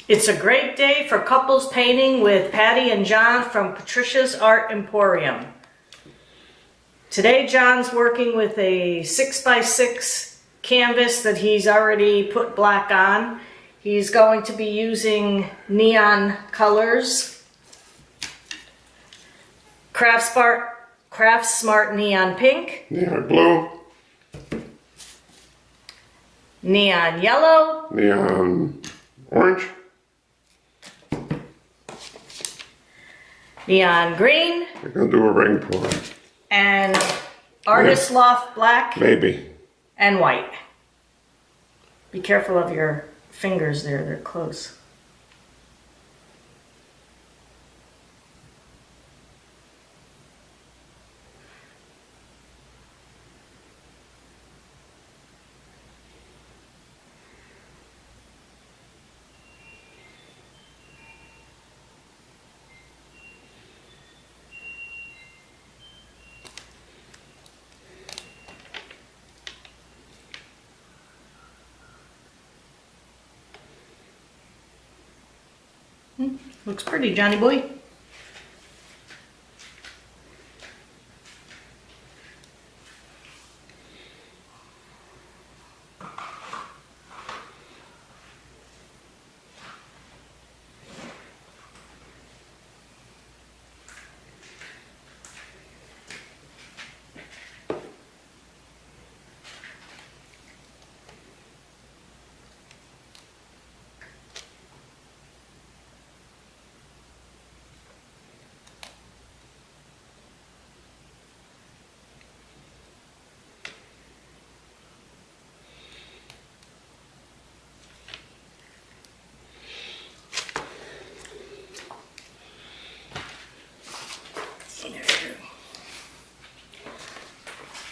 It's a great day for couples painting with Patty and John from Patricia's Art Emporium. Today John's working with a 6x6 canvas that he's already put black on. He's going to be using neon colors. Craft Smart Neon Pink. Neon blue. Neon yellow. Neon orange. Neon green. We're going to do a ring pour. And Artist Loft black. Maybe. And white. Be careful of your fingers there, they're close. Looks pretty, Johnny boy.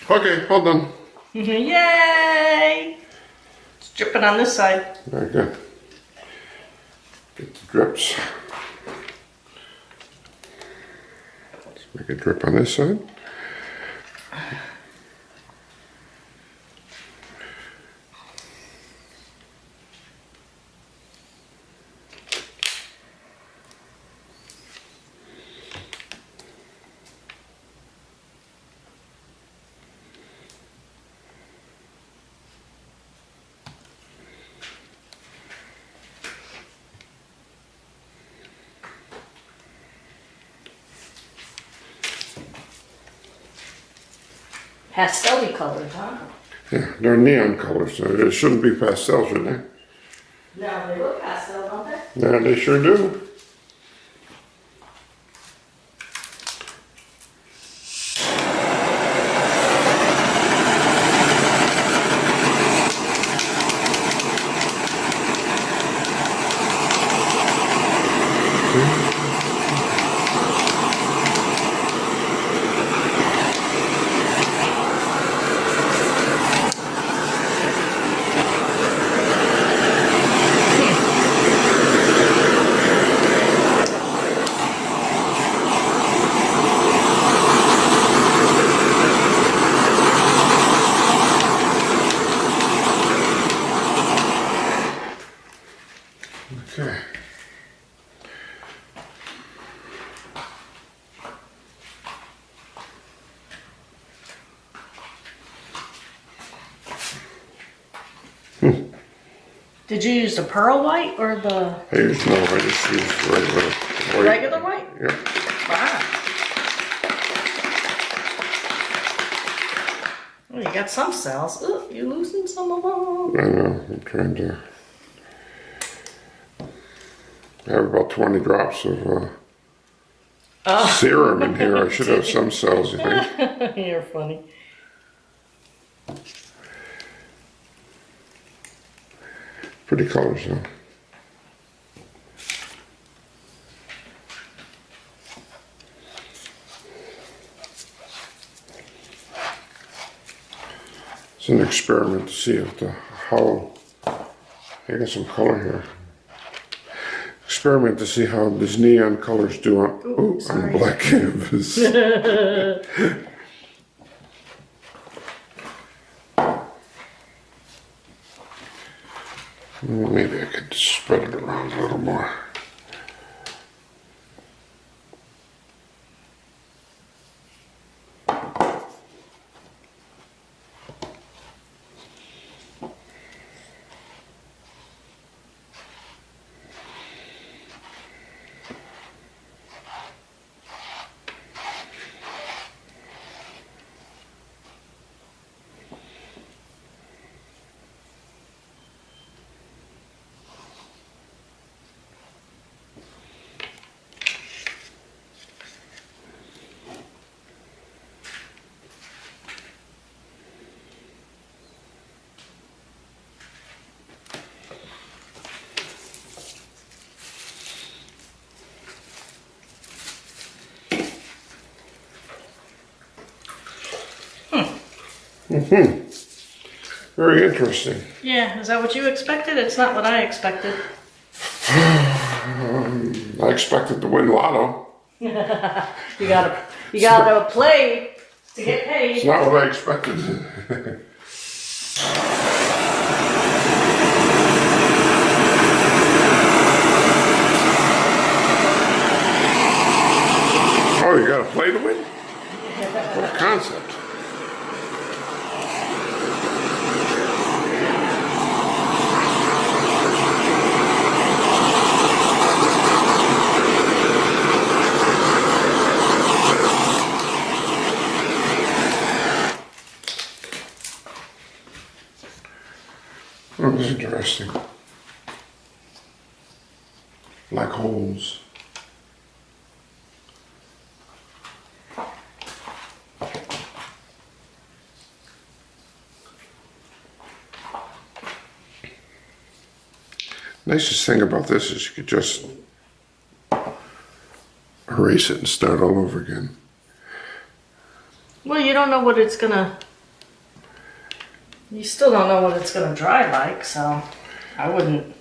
Okay, hold on. Yay! It's dripping on this side. Very good. Get the drips. Let's make a drip on this side. Pastel-y colored, huh? Yeah, they're neon colors, so they shouldn't be pastel, should they? No, they look pastel, don't they? Yeah, they sure do. Okay. Did you use the pearl white or the I just used regular white. regular white? Yeah. Wow. Oh, you got some cells. Ooh, you're losing some of them. I know, I'm trying to have about 20 drops of serum in here. I should have some cells, you think? You're funny. Pretty colors, though. It's an experiment to see how I got some color here. Experiment to see how these neon colors do on black canvas. Maybe I could spread it around a little more. Very interesting. Yeah, is that what you expected? It's not what I expected. I expected to win lotto. You gotta play to get paid. It's not what I expected. Oh, you gotta play to win? What a concept. Oh, this is interesting. Black holes. Nicest thing about this is you could just erase it and start all over again. Well, you don't know what it's gonna. You still don't know what it's gonna dry like, so I wouldn't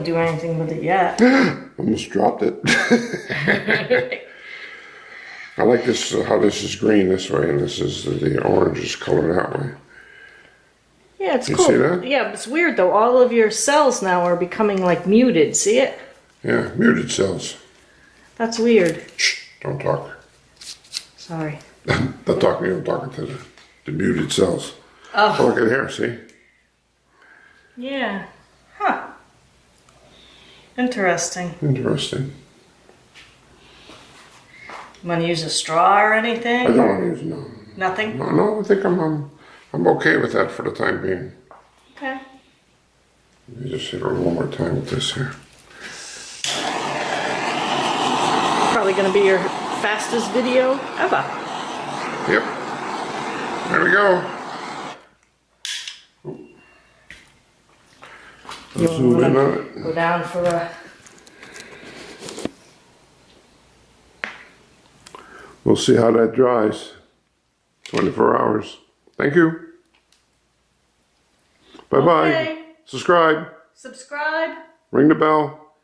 do anything with it yet. Almost dropped it. I like this, how this is green this way and this is the orange is colored that way. Yeah, it's You cool. see that? Yeah, it's weird though. All of your cells now are becoming like muted. See it? Yeah, muted cells. That's weird. Shh, don't talk. Sorry. Don't talk to me, I'm talking to the muted cells. Oh. Oh, look at here, see? Yeah. Huh. Interesting. Interesting. You want to use a straw or anything? I don't want to use no. Nothing? No, I think I'm okay with that for the time being. Okay. Let me just hit her one more time with this here. Probably going to be your fastest video ever. Yep. There we go. You Zoom in on it. go down for a... We'll see how that dries. 24 hours. Thank you. Bye-bye. Okay. Subscribe. Subscribe. Ring the bell.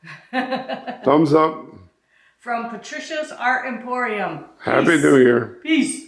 Thumbs up. From Patricia's Art Emporium. Happy Peace. New Year. Peace.